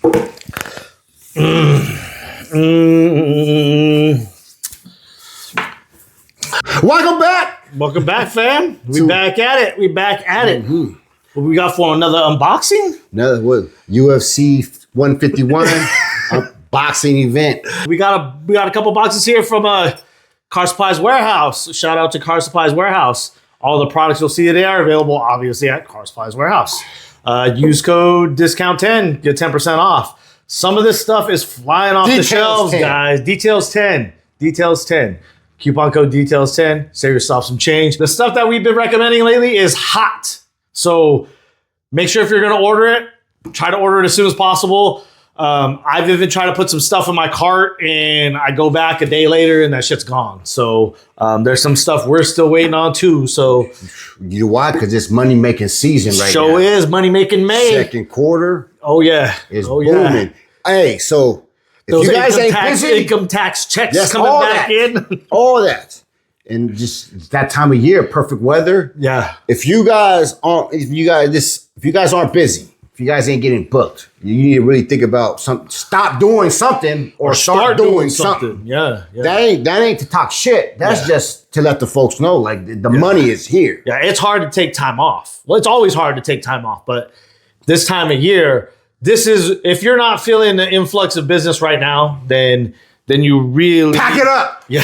Welcome back. Welcome back, fam. We back at it. Mm-hmm. What we got for another unboxing? Another what? UFC 151 boxing event. We got a couple boxes here from Car Supplies Warehouse. Shout out to Car Supplies Warehouse. All the products you'll see there are available, obviously, at Car Supplies Warehouse. Use code discount 10, get 10% off. Some of this stuff is flying off the shelves, 10. guys. Details 10. Details 10. Coupon code details 10. Save yourself some change. The stuff that we've been recommending lately is hot. So make sure if you're going to order it, try to order it as soon as possible. I've even tried to put some stuff in my cart and I go back a day later and that shit's gone. So there's some stuff we're still waiting on too. So You know why? Because it's money making season right now. show is money making May. Second quarter Oh yeah. is oh booming. yeah. Hey, so if Those you guys ain't busy, income tax checks yes, coming all back that. in. all that, and just it's that time of year, perfect weather. Yeah. If you guys aren't busy, if you guys ain't getting booked, you need to really think about stop doing something or start doing something. Yeah. That ain't to talk shit. That's just to let the folks know, like the money is here. Yeah, it's hard to take time off. Well, it's always hard to take time off, but this time of year, this is, if you're not feeling the influx of business right now, then you really Pack it up. Yeah.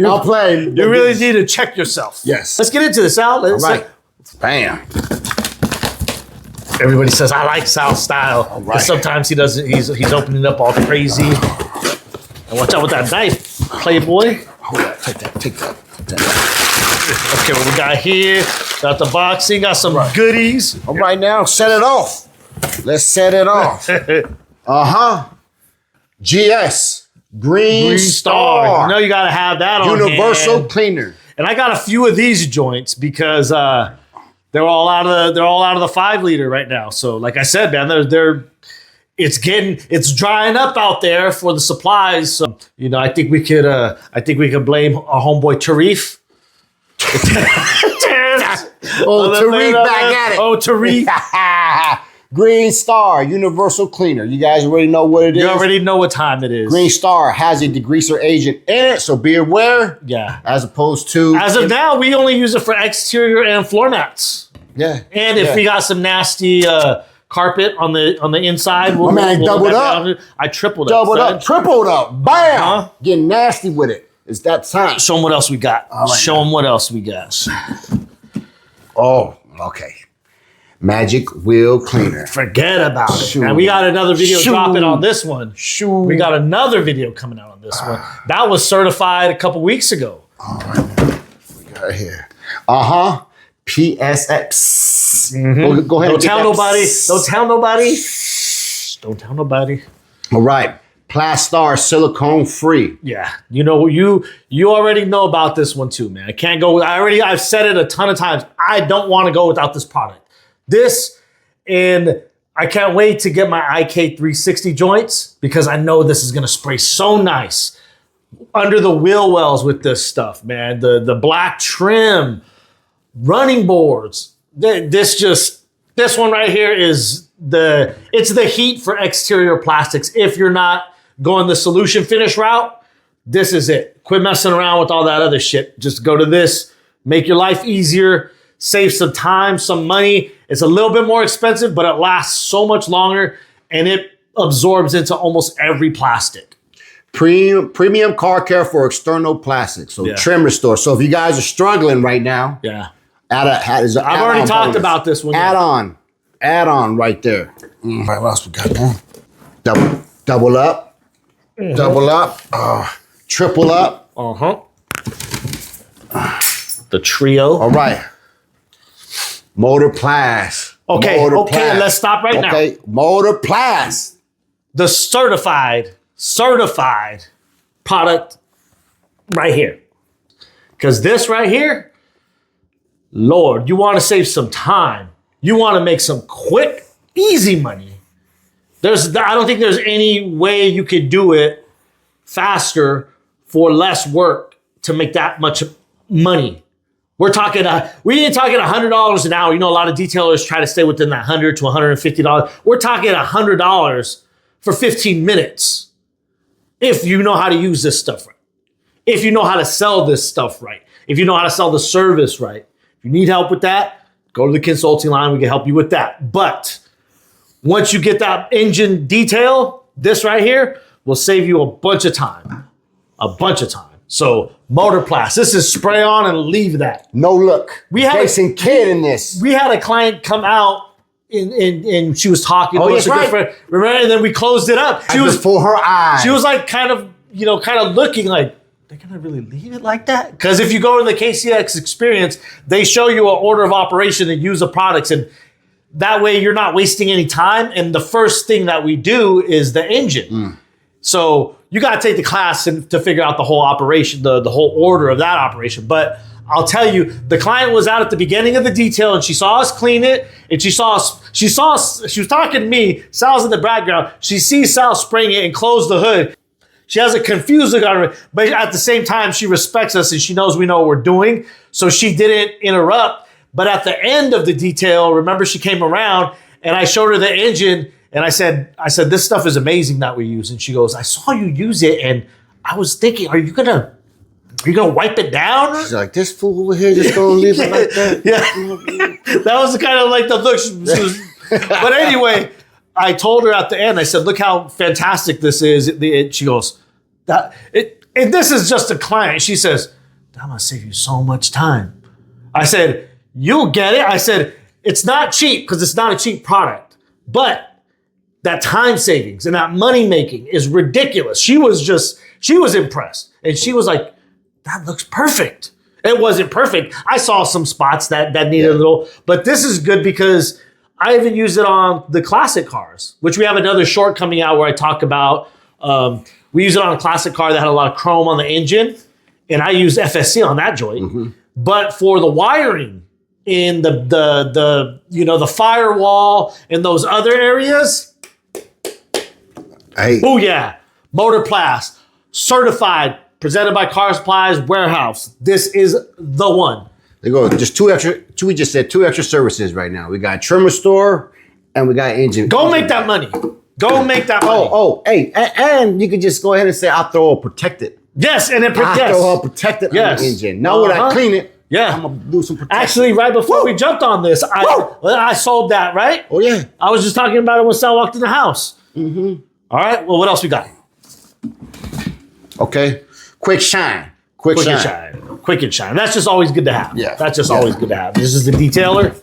I'll play. You really need to check yourself. Yes. Let's get into this, Sal. All right. Bam. Everybody says I like Sal's style. All right. Sometimes he doesn't. He's opening up all crazy. And watch out with that knife, Playboy. Hold on. Take that. Okay, what we got here? Got the boxing. Got some goodies. All right, now set it off. Let's set it off. GS Green Star. You know you gotta have that on Universal hand. Cleaner. And I got a few of these joints because they're all out of the 5 liter right now. So like I said, man, it's drying up out there for the supplies. So I think we could blame our homeboy Tarif. Tariq back at it. Oh, Tarif. Green Star Universal Cleaner. You guys already know what it is. You already know what time it is. Green Star has a degreaser agent in it, so be aware. Yeah. As opposed to As of now, we only use it for exterior and floor mats. yeah. And if we got some nasty carpet on the inside, My man doubled up. I tripled Doubled up. up, tripled up, bam! Uh-huh. Getting nasty with it. It's that time. Show them what else we got. Show them what else we got. Oh, okay. Magic Wheel Cleaner. Forget about it. Shoot. And we got another video Shoot. dropping on this one. Shoot. We got another video coming out on this one. That was certified a couple weeks ago. All right. We got here. PSX. Go ahead. Don't tell nobody. Don't tell nobody. Don't tell nobody. All right. Plastar silicone free. Yeah, you already know about this one too, man. I can't go. I've said it a ton of times. I don't want to go without this product. And I can't wait to get my IK360 joints because I know this is gonna spray so nice under the wheel wells with this stuff, man. The black trim, running boards. This one right here is it's the heat for exterior plastics. If you're not going the solution finish route, this is it. Quit messing around with all that other shit. Just go to this, make your life easier, save some time, some money. It's a little bit more expensive, but it lasts so much longer and it absorbs into almost every plastic. Premium car care for external plastics. So trim restore. So if you guys are struggling right now, I've already talked about this one. Add on right there. All right, what else we got? Double up. Double up. Triple up. The trio. All right. Motorplast. Okay, let's stop right now. Okay, Motorplast. The certified product right here. Because this right here, Lord, you want to save some time. You want to make some quick, easy money. I don't think there's any way you could do it faster for less work to make that much money. We ain't talking $100 an hour. A lot of detailers try to stay within that $100 to $150. We're talking $100 for 15 minutes if you know how to use this stuff right. If you know how to sell this stuff right. If you know how to sell the service right. If you need help with that, go to the consulting line. We can help you with that. But once you get that engine detail, this right here will save you a bunch of time. A bunch of time. So Motorplast, this is spray on and leave that. No look. We had Jason Kidd in this. We had a client come out and she was talking to us. That's right. Remember? And then we closed it up. She was before her eyes. She was like kind of looking like, they're gonna really leave it like that? Because if you go to the KCX experience, they show you an order of operation and use the products, and that way you're not wasting any time. And the first thing that we do is the engine. So you got to take the class to figure out the whole operation, the whole order of that operation. But I'll tell you, the client was out at the beginning of the detail and she saw us clean it, and she was talking to me. Sal's in the background. She sees Sal spraying it and close the hood. She has a confused look on her, but at the same time, she respects us and she knows we know what we're doing. So she didn't interrupt. But at the end of the detail, remember, she came around and I showed her the engine and I said, this stuff is amazing that we use. And she goes, I saw you use it and I was thinking, are you gonna wipe it down? She's like, this fool over here just gonna leave it like that? Yeah. That was kind of like the look. But anyway, I told her at the end, I said, look how fantastic this is. She goes, and this is just a client. She says, I'm going to save you so much time. I said, you'll get it. I said, it's not cheap because it's not a cheap product, but that time savings and that money making is ridiculous. She was impressed. And she was like, that looks perfect. It wasn't perfect. I saw some spots that needed a little, but this is good because I even use it on the classic cars, which we have another short coming out where I talk about. We use it on a classic car that had a lot of chrome on the engine, and I use FSC on that joint. Mm-hmm. But for the wiring in the firewall and those other areas, oh yeah, Motorplast, certified, presented by Car Supplies Warehouse. This is the one. They go just two extra services right now. We got trimmer store and we got engine. Go make that money. Go make that money. Hey, and you can just go ahead and say, I'll throw a protected. Yes, and it protects. I'll throw a protected on the engine. Now when I clean it, I'm going to do some protection. Actually, right before we jumped on this, I sold that, right? Oh, yeah. I was just talking about it when Sal walked in the house. Mm-hmm. All right, well, what else we got? Okay, quick shine. Quick and shine. That's just always good to have. Yeah. That's just always good to have. This is the detailer.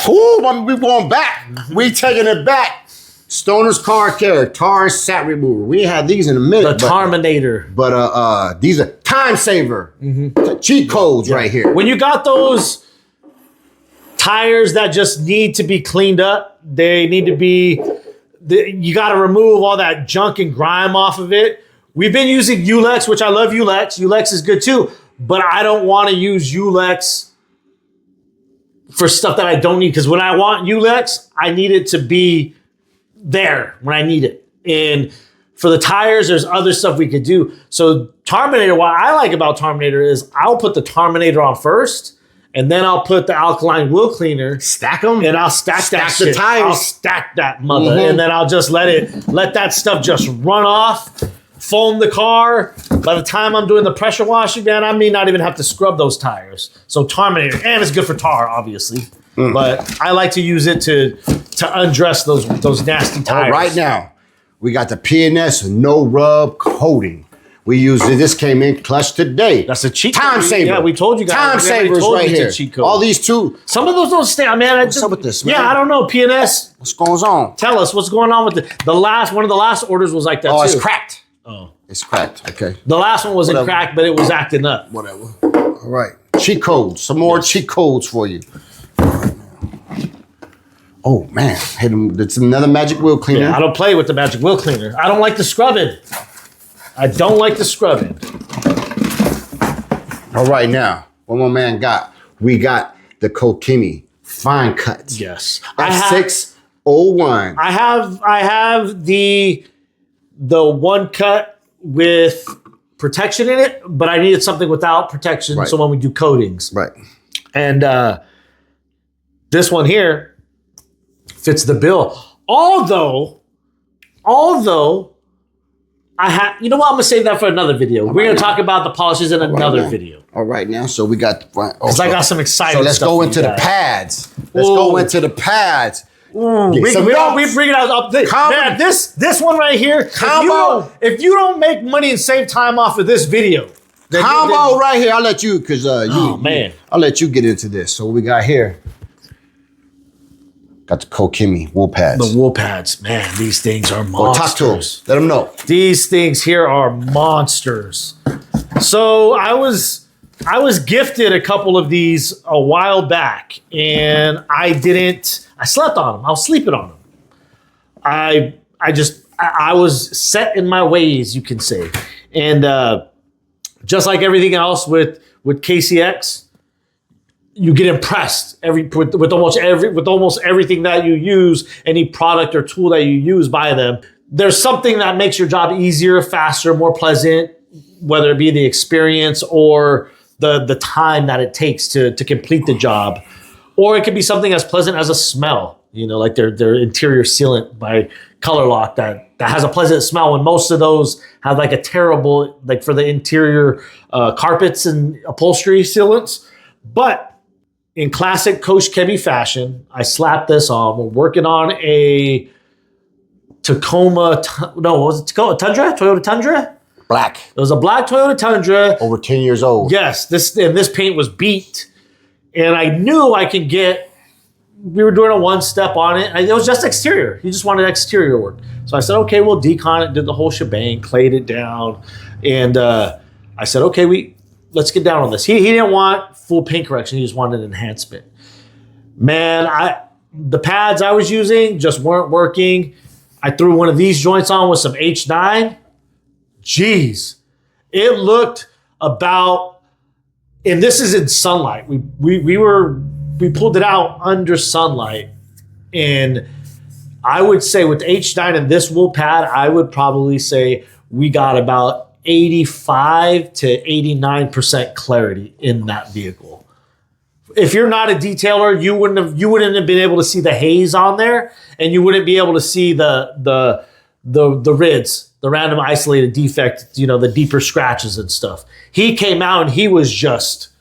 Ooh, we're going back. We taking it back. Stoner's Car Care, tar and sat remover. We ain't had these in a minute. The Tarminator. But these are time saver. Mm-hmm. Cheat codes right here. When you got those tires that just need to be cleaned up, they need to be, you got to remove all that junk and grime off of it. We've been using Ulex, which I love Ulex. Ulex is good too, but I don't want to use Ulex for stuff that I don't need, because when I want Ulex, I need it to be there when I need it. And for the tires, there's other stuff we could do. So Tarminator, what I like about Tarminator is I'll put the Tarminator on first, and then I'll put the alkaline wheel cleaner. Stack them? And I'll stack that the shit. tires. I'll stack that mother. And then I'll just let that stuff just run off, foam the car. By the time I'm doing the pressure washing, man, I may not even have to scrub those tires. So Tarminator, and it's good for tar, obviously. But I like to use it to undress those nasty tires. Right now, we got the P&S no rub coating. We used it. This came in clutch today. That's a cheat code. Time saver. Yeah, we told you guys. Time savers right here. All these two. Some of those don't stay. Man, what's up with this, man? Yeah, I don't know. P&S. What's going on? Tell us what's going on with the last one of the last orders was like that too. Oh, it's cracked. Oh, it's cracked. Okay. The last one wasn't cracked, but it was acting up. Whatever. All right. Cheat codes. Some more cheat codes for you. Oh man, it's another magic wheel cleaner. Yeah, I don't play with the magic wheel cleaner. I don't like the scrubbing. I don't like the scrubbing. All right, now, what my man got? We got the Kokimi fine cuts. Yes. F601. I have the one cut with protection in it, but I needed something without protection. Right. So when we do coatings. Right. And this one here fits the bill. Although I have, you know what? I'm gonna save that for another video. We're gonna talk about the polishes in another video. All right now, so we got. Because I got some exciting. So let's stuff go for into you the guys. pads. Let's go into the pads. We bring it out up there. Man, this one right here. Combo. If you don't make money and save time off of this video, then Combo right here. I'll let you because man. I'll let you get into this. So what we got here. Got the Kokimi wool pads. The wool pads, man, these things are Go talk to them. monsters. Let them know. These things here are monsters. So I was gifted a couple of these a while back, and I slept on them. I was sleeping on them. I was set in my ways, you can say. And just like everything else with KCX, you get impressed with almost everything that you use, any product or tool that you use by them. There's something that makes your job easier, faster, more pleasant, whether it be the experience or the time that it takes to complete the job. Or it could be something as pleasant as a smell, like their interior sealant by Color Lock that has a pleasant smell, when most of those have like a terrible, like for the interior carpets and upholstery sealants. But in classic Coach Kebby fashion, I slapped this on. We're working on a Tundra? Toyota Tundra? Black. It was a black Toyota Tundra. Over 10 years old. Yes, this paint was beat. And I knew I could we were doing a one step on it. And it was just exterior. He just wanted exterior work. So I said, okay, we'll decon it, did the whole shebang, clayed it down. And I said, okay, let's get down on this. He didn't want full paint correction. He just wanted enhancement. Man, the pads I was using just weren't working. I threw one of these joints on with some H9. Jeez. It looked about, and this is in sunlight. We pulled it out under sunlight. And I would say with H9 and this wool pad, I would probably say we got about 85 to 89% clarity in that vehicle. If you're not a detailer, you wouldn't have been able to see the haze on there, and you wouldn't be able to see the RIDs, the random isolated defect, the deeper scratches and stuff. He came out and he's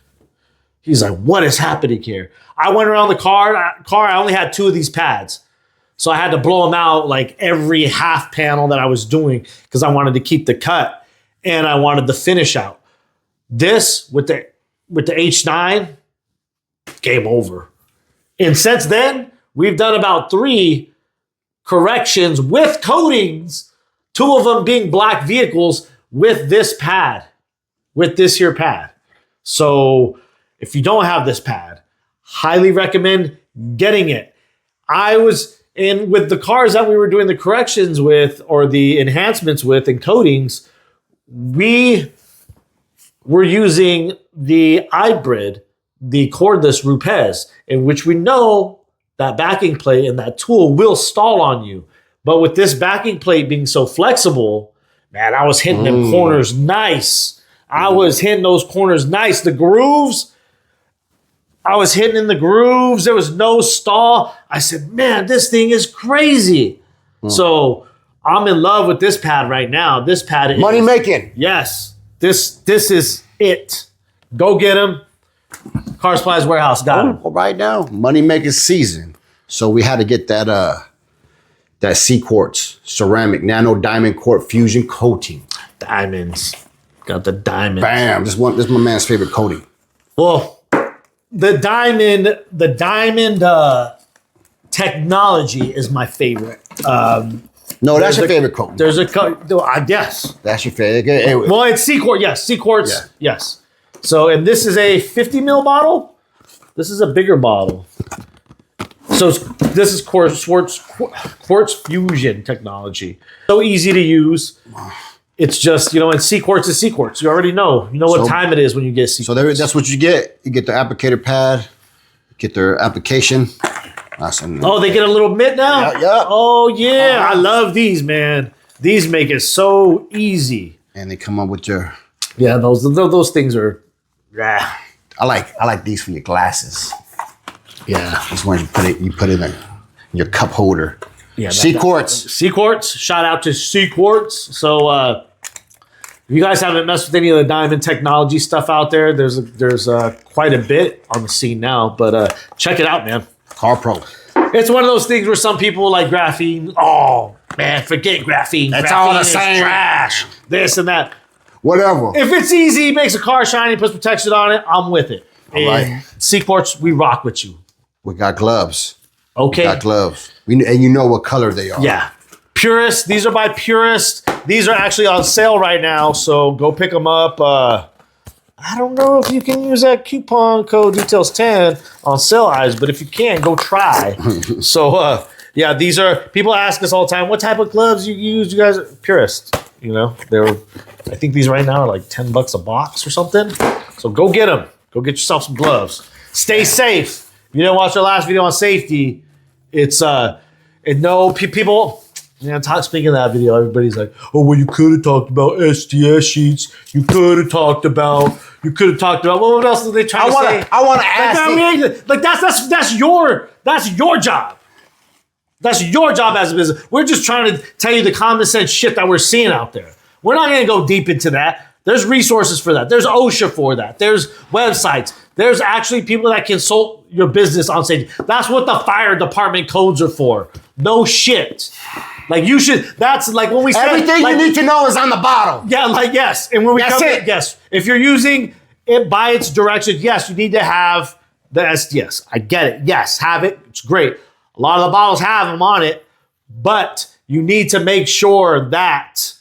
like, what is happening here? I went around the car. I only had 2 of these pads. So I had to blow them out like every half panel that I was doing because I wanted to keep the cut. And I wanted the finish out. This with the H9, game over. And since then, we've done about 3 corrections with coatings, 2 of them being black vehicles with this here pad. So if you don't have this pad, highly recommend getting it. And with the cars that we were doing the corrections with or the enhancements with and coatings, we were using the hybrid, the cordless Rupes, in which we know that backing plate and that tool will stall on you. But with this backing plate being so flexible, man, I was hitting them corners nice. I was hitting those corners nice. The grooves, I was hitting in the grooves. There was no stall. I said, man, this thing is crazy. So I'm in love with this pad right now. This pad is money making. Yes. This is it. Go get them. Car Supplies Warehouse got them. Right now, money making season. So we had to get that C Quartz ceramic nano diamond quart fusion coating. Diamonds. Got the diamonds. Bam. This is my man's favorite coating. Well, the diamond technology is my favorite. No, that's your favorite coating. There's I guess. That's your favorite. Anyway. Well, it's C Quartz. Yes, C Quartz. Yeah. Yes. So, and this is a 50 mil bottle. This is a bigger bottle. So this is Quartz Fusion technology. So easy to use. It's just, and C Quartz is C Quartz. You already know. You know what time it is when you get C Quartz. So that's what you get. You get the applicator pad, get their application. Oh, they get a little mitt now? Yeah. Oh, yeah. I love these, man. These make it so easy. And they come up with your... Yeah, those things are... Yeah. I like these for your glasses. Yeah. This one you put it in your cup holder. Yeah, C-Quartz. C-Quartz. Shout out to C-Quartz. So if you guys haven't messed with any of the diamond technology stuff out there, there's quite a bit on the scene now. But check it out, man. Car Pro. It's one of those things where some people like graphene. Oh man, forget graphene. It's graphene all the is same. trash. This and that. Whatever. If it's easy, makes a car shiny, puts protection on it, I'm with it. All right. C-Quartz, we rock with you. We got gloves. Okay. We got gloves. And you know what color they are. Yeah. Purist. These are by Purist. These are actually on sale right now, so go pick them up. I don't know if you can use that coupon code details10 on sale eyes, but if you can, go try. So yeah, these are, people ask us all the time, what type of gloves you use? You guys are Purist. You know, I think these right now are like $10 a box or something. So go get them. Go get yourself some gloves. Stay safe. If you didn't watch our last video on safety, it's people. Yeah, speaking of that video, everybody's like, "Oh, well, you could have talked about SDS sheets. You could have talked about. Well, what else did they try to say?" I want to ask. Like that's your job. That's your job as a business. We're just trying to tell you the common sense shit that we're seeing out there. We're not going to go deep into that. There's resources for that. There's OSHA for that. There's websites. There's actually people that consult your business on safety. That's what the fire department codes are for. No shit. Like you should. That's like when we say everything like, you need to know is on the bottom. Yeah, like yes. And when we That's come it. yes, if you're using it by its directions, yes, you need to have the SDS. I get it. Yes, have it. It's great. A lot of the bottles have them on it, but you need to make sure that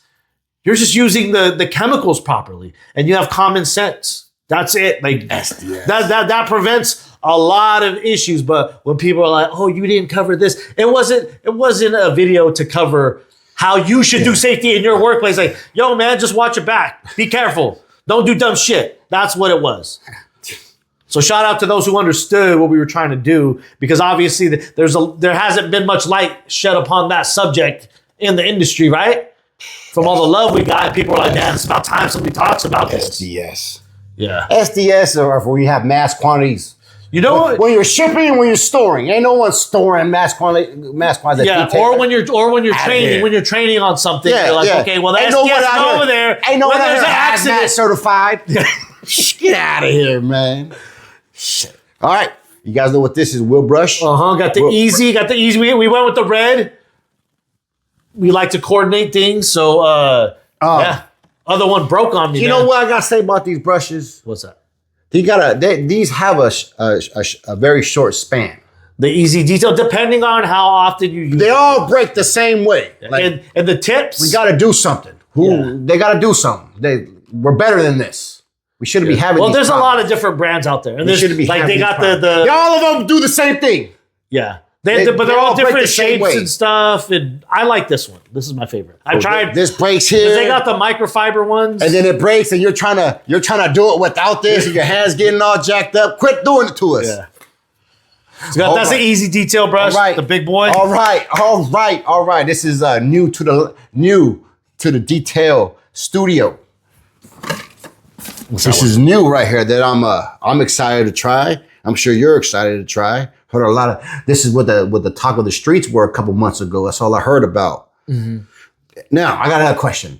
you're just using the chemicals properly and you have common sense. That's it. Like SDS. That prevents a lot of issues. But when people are like, "Oh, you didn't cover this," it wasn't a video to cover how you should do safety in your workplace. Like, yo, man, just watch your back. Be careful. Don't do dumb shit. That's what it was. So shout out to those who understood what we were trying to do, because obviously there hasn't been much light shed upon that subject in the industry, right? From all the love we got, people are like, "Man, it's about time somebody talks about this." SDS. Yeah. SDS are for when you have mass quantities. You know what? When you're shipping and when you're storing, ain't no one storing mass quantities. Yeah, or when you're training on something, you're like, okay, well, the ain't SDS over there. Ain't no one when out there's here an accident. hazmat certified. Get out of here, man. Shit. All right, you guys know what this is? Wheel brush. Got the easy. We went with the red. We like to coordinate things, so yeah. Other one broke on me. You know what I gotta say about these brushes? What's that? These have a very short span. The easy detail, depending on how often you use They it. all break the same way. Like, and the tips. we got to do something. They got to do something. We're better than this. We shouldn't be having. Well, these there's problems. a lot of different brands out there, and there's shouldn't be like having they got these the all of them do the same thing. yeah. They But they're all all break different the same shapes way. and stuff, and I like this one. This is my favorite. I tried. This breaks here. They got the microfiber ones, and then it breaks, and you're trying to do it without this, and your hands getting all jacked up. Quit doing it to us. yeah. That's an easy detail brush. All right. The big boy. All right. This is new to the Detail Studio. This is new right here that I'm excited to try. I'm sure you're excited to try. Heard a lot of this is what the talk of the streets were a couple months ago. That's all I heard about. Mm-hmm. Now I got another question.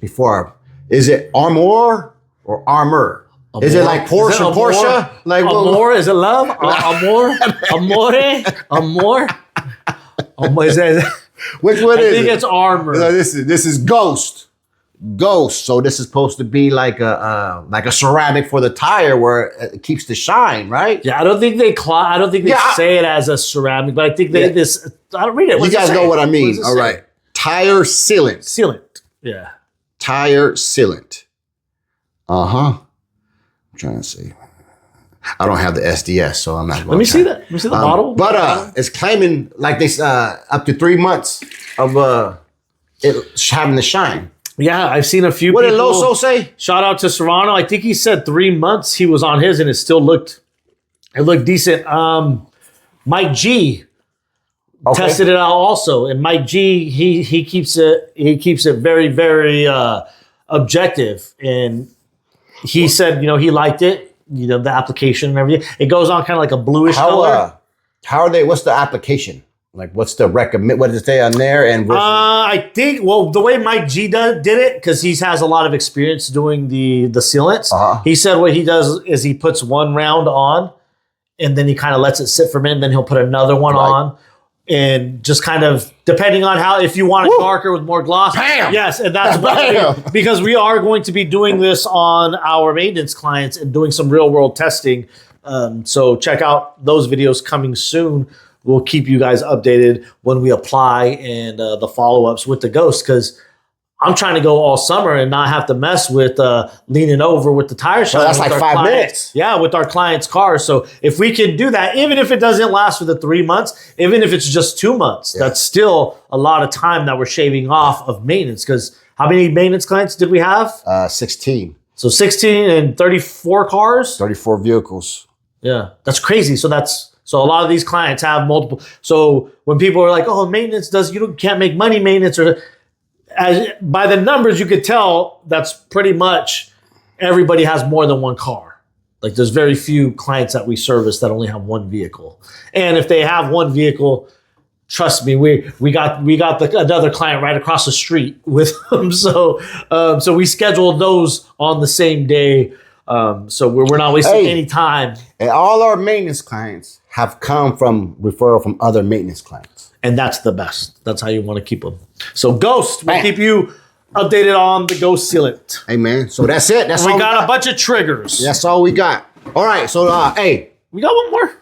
Is it Armor or Armor? Amor. Is it like Porsche? Porsche? Like Amor? Is it love? Amor? Amore? Amor? Is that? Which one is it? I think it's Armor. No, this is Ghost. So this is supposed to be like a ceramic for the tire where it keeps the shine, right? Yeah, I don't think they say it as a ceramic, but I think I don't read it. You guys know what I mean. All right. Tire sealant. Sealant. Yeah. Tire sealant. I'm trying to see. I don't have the SDS, so I'm not going to. Let me see that. Let me see the bottle. But it's claiming like this up to 3 months of it having the shine. Yeah, I've seen a few What people. did Loso say? Shout out to Serrano. I think he said 3 months he was on his and it looked decent. Mike G tested it out also. And Mike G, he keeps it very, very objective. And he said, he liked it, the application and everything. It goes on kind of like a bluish color. How are they? What's the application? Like, what's the recommend? What does it say on there? And I think, well, the way Mike G did it, because he has a lot of experience doing the sealants. He said what he does is he puts one round on, and then he kind of lets it sit for a minute, and then he'll put another one on, and just kind of depending on how, if you want it darker with more gloss. Bam! Yes, and that's what because we are going to be doing this on our maintenance clients and doing some real world testing. So check out those videos coming soon. We'll keep you guys updated when we apply and the follow-ups with the Ghost, because I'm trying to go all summer and not have to mess with leaning over with the tire shine. That's like 5 minutes. Yeah, with our clients' cars. So if we can do that, even if it doesn't last for the 3 months, even if it's just 2 months, that's still a lot of time that we're shaving off of maintenance. Because how many maintenance clients did we have? 16. So 16 and 34 cars? 34 vehicles. Yeah, that's crazy. So a lot of these clients have multiple. So when people are like, "Oh, maintenance can't make money maintenance," or by the numbers you could tell that's pretty much everybody has more than one car. Like there's very few clients that we service that only have one vehicle, and if they have one vehicle, trust me, we got another client right across the street with them. So we scheduled those on the same day. So we're not wasting any time. And all our maintenance clients have come from referral from other maintenance clients. And that's the best. That's how you want to keep them. So Ghost, we'll keep you updated on the Ghost sealant. Hey, man. So that's it. That's all we got a bunch of triggers. That's all we got. All right. So, hey. We got one more.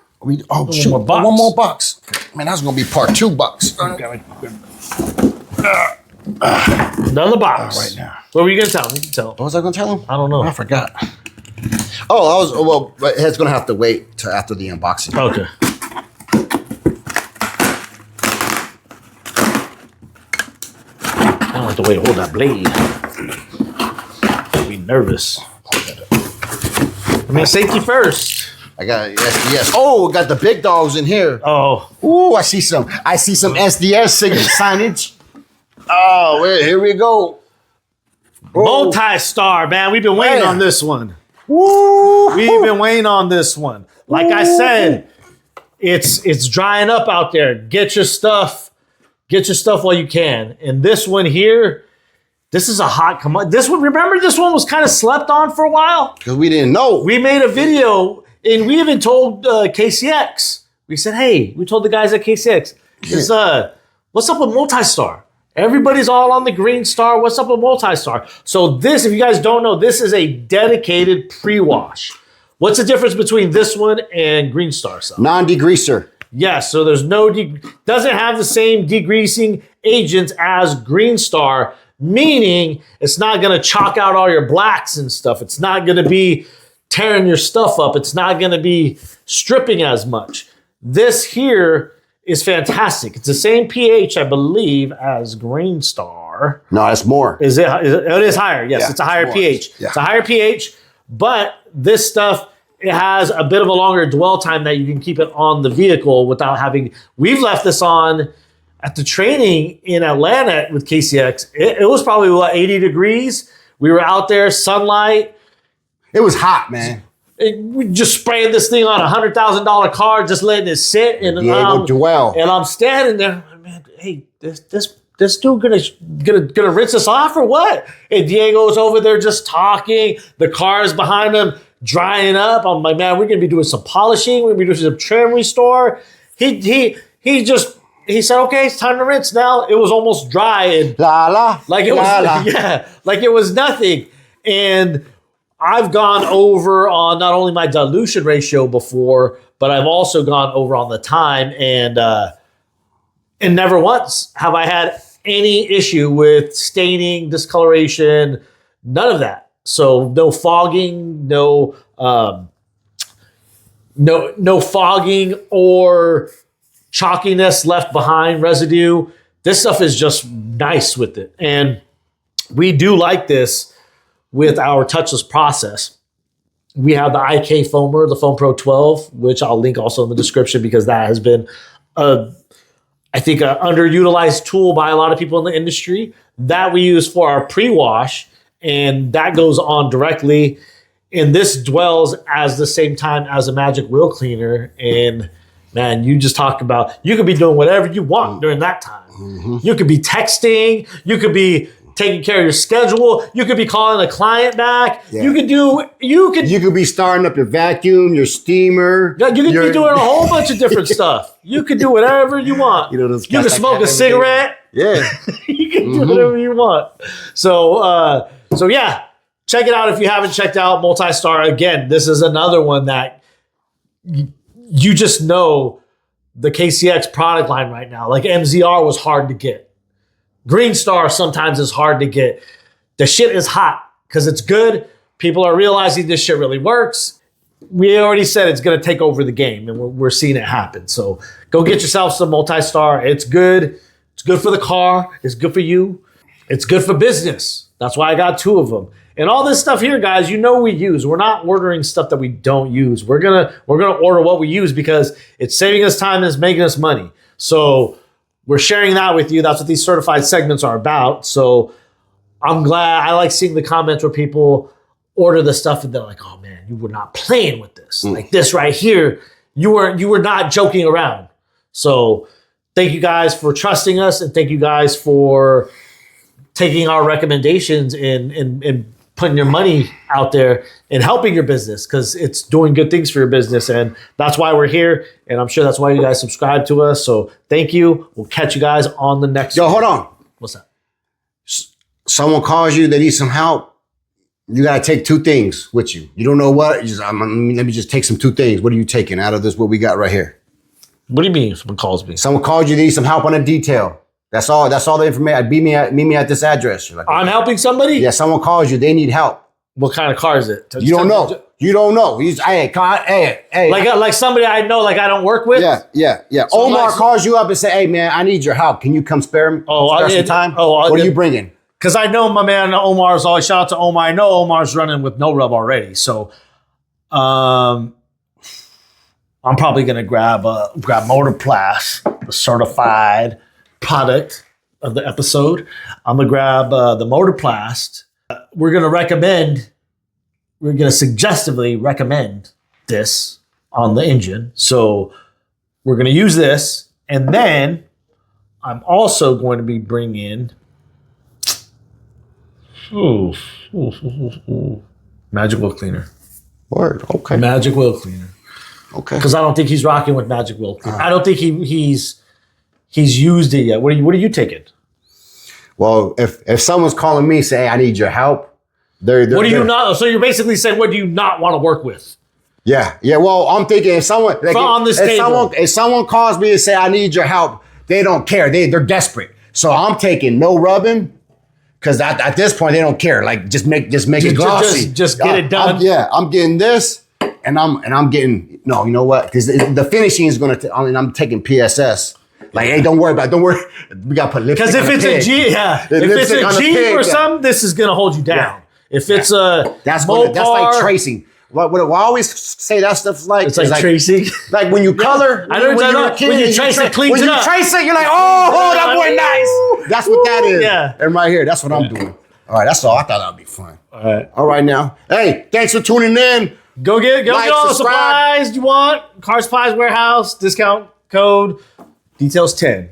Shoot. One more box. Man, that's going to be part 2 box. Another box. Right now. What were you going to tell him? You can tell him. What was I going to tell him? I don't know. I forgot. It's going to have to wait till after the unboxing. Okay. I don't like the way to hold that blade. I'll be nervous. I mean, safety first. I got yes. Oh, we got the big dogs in here. Oh. Ooh, I see some SDS signage. Oh, here we go. Multi-star, man. We've been waiting on this one. Woo! We've been waiting on this one. Like I said, it's drying up out there. Get your stuff while you can. And this one here, this is a hot commodity. This one was kind of slept on for a while because we didn't know. We made a video and we even told KCX. We said, hey, we told the guys at KCX, what's up with Multi-Star? Everybody's all on the Green Star. What's up with Multi-Star? So this, if you guys don't know, this is a dedicated pre-wash. What's the difference between this one and Green Star? Non-degreaser. Yes, so there's doesn't have the same degreasing agents as Green Star, meaning it's not going to chalk out all your blacks and stuff. It's not going to be tearing your stuff up. It's not going to be stripping as much. This here is fantastic. It's the same pH, I believe, as Green Star. No, it's more. It is higher. Yes, it's a higher pH. Yeah. It's a higher pH, but this stuff, it has a bit of a longer dwell time that you can keep it on the vehicle without having. We've left this on at the training in Atlanta with KCX. It was probably 80 degrees. We were out there, sunlight. It was hot, man. We just spraying this thing on a $100,000 car, just letting it sit. And I'm standing there, man. Hey, this dude gonna rinse us off or what? And Diego's over there just talking. The car's behind him drying up. I'm like, man, we're gonna be doing some polishing. We're gonna be doing some trim restore. He said, okay, it's time to rinse now. It was almost dry and like it was nothing. And I've gone over on not only my dilution ratio before, but I've also gone over on the time, and never once have I had any issue with staining, discoloration, none of that. So no fogging, no fogging or chalkiness left behind, residue. This stuff is just nice with it, and we do like this. With our touchless process, we have the IK foamer, the Foam Pro 12, which I'll link also in the description because that has been, I think, an underutilized tool by a lot of people in the industry that we use for our pre-wash, and that goes on directly. And this dwells as the same time as a Magic Wheel Cleaner, and man, you just talked about you could be doing whatever you want during that time. You could be texting. You could be taking care of your schedule. You could be calling a client back. Yeah. You could be starting up your vacuum, your steamer. you could be doing a whole bunch of different stuff. You could do whatever you want. You know, those you guys could like smoke that a cigarette. Yeah. You can do whatever you want. So yeah, check it out if you haven't checked out Multistar. Again, this is another one that you just know the KCX product line right now. Like MZR was hard to get. Green Star sometimes is hard to get. The shit is hot because it's good. People are realizing this shit really works. We already said it's going to take over the game, and we're seeing it happen. So go get yourself some Multistar. It's good. It's good for the car. It's good for you. It's good for business. That's why I got 2 of them. And all this stuff here, guys, you know we use. We're not ordering stuff that we don't use. We're gonna order what we use because it's saving us time and it's making us money. So we're sharing that with you. That's what these certified segments are about. So I'm glad. I like seeing the comments where people order the stuff and they're like, "Oh man, you were not playing with this. Like this right here, you were not joking around." So thank you guys for trusting us, and thank you guys for taking our recommendations and putting your money out there and helping your business, because it's doing good things for your business. And that's why we're here. And I'm sure that's why you guys subscribe to us. So thank you. We'll catch you guys on the next Yo, one. hold on. What's that? Someone calls you, they need some help. You got to take 2 things with you. You don't know what? You just, let me just take some 2 things. What are you taking out of this, what we got right here? What do you mean if someone calls me? Someone called you, they need some help on a detail. That's all the information. Meet me at this address. You're like, I'm helping somebody? yeah, someone calls you, they need help. What kind of car is it? You don't know. You don't know. Hey. Like somebody I know, like I don't work with? Yeah. So Omar like- calls you up and say, "Hey man, I need your help. Can you come spare some time? What are you bringing?" Because I know my man Omar's always, shout out to Omar. I know Omar's running with no rub already. So I'm probably gonna grab Motorplast, the certified product of the episode. I'm gonna grab the Motorplast. We're gonna suggestively recommend this on the engine. So we're gonna use this, and then I'm also going to be bringing Magic Wheel Cleaner. Word. Okay. Magic Wheel Cleaner. Okay. Because I don't think he's rocking with Magic Wheel Cleaner. I don't think he's used it yet. What are you taking? Well, if someone's calling me, say, "Hey, I need your help," they're What do you not? So you're basically saying, what do you not want to work with? Yeah. Well, I'm thinking if someone like, on this table. if someone calls me and say, "I need your help," they don't care. They're desperate. So I'm taking no rubbing. Because at this point they don't care. Like just make it glossy. Just get it done. I'm getting this, and I'm getting no. You know what? Because the finishing is gonna. I'm taking PSS. Like, hey, don't worry. We gotta put lipstick. Because if it's a Jeep, if it's a Jeep or something, this is gonna hold you down. Yeah. If it's a that's like tracing. What I always say that stuff like it's like tracing. Like when you color, I know when you trace it, cleans it up. When you trace it, you're like, oh, that boy nice. That's what that is. Yeah. And right here, that's what I'm doing. All right, that's all. I thought that would be fun. All right now. Hey, thanks for tuning in. Go get all the supplies you want. Car Supplies Warehouse, discount code, details 10.